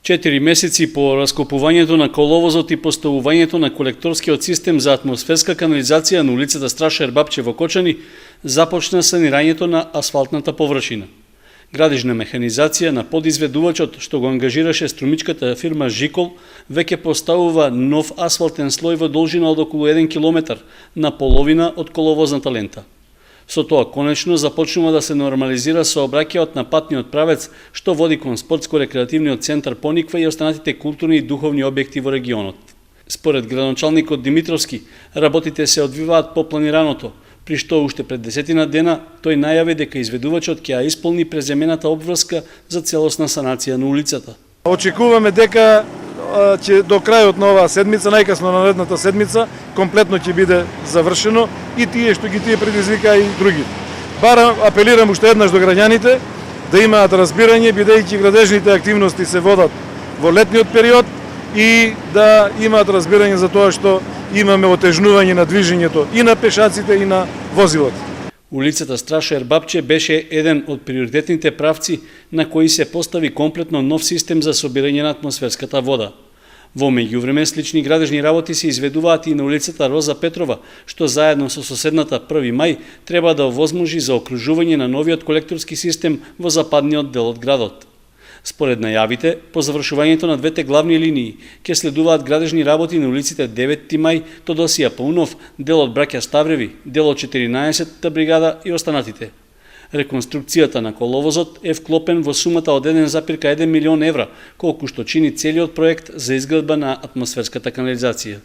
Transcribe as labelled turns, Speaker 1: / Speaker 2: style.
Speaker 1: 4 месеци по раскопувањето на коловозот и поставувањето на колекторскиот систем за атмосферска канализација на улицата Страша Ербапче во Кочани, започна санирањето на асфалтната површина. Градежна механизација на подизведувачот, што го ангажираше струмичката фирма Жикол, веќе поставува нов асфалтен слој во должина од околу 1 километар на половина од коловозната лента. Со тоа конечно започнува да се нормализира сообраќајот на патниот правец, што води кон спортско-рекреативниот центар Пониква и останатите културни и духовни објекти во регионот. Според градоначалникот Димитровски, работите се одвиваат по планираното, при што уште пред 10 дена тој најави дека изведувачот ќе ја исполни преземената обврска за целосна санација на улицата.
Speaker 2: Очекуваме дека ќе до крајот на оваа седмица, најкасно на наредната седмица, комплетно ќе биде завршено и тие што ги тие предизвика и други. Барам апелирам уште еднаш до граѓаните да имаат разбирање, бидејќи градежните активности се водат во летниот период и да имаат разбирање за тоа што имаме отежнување на движењето и на пешаците и на возилата.
Speaker 1: Улицата Страша Ербапче беше еден од приоритетните правци на кои се постави комплетно нов систем за собирање на атмосферската вода. Во меѓувреме слични градежни работи се изведуваат и на улицата Роза Петрова, што заедно со соседната 1 мај треба да овозможи за окружување на новиот колекторски систем во западниот дел од градот. Според најавите, по завршувањето на двете главни линии, ќе следуваат градежни работи на улиците 9 мај, Тодосија Паунов, делот Браќа Ставреви, делот 14-та бригада и останатите. Реконструкцијата на коловозот е вклопен во сумата од 1,1 милион евра, колку што чини целиот проект за изградба на атмосферската канализација.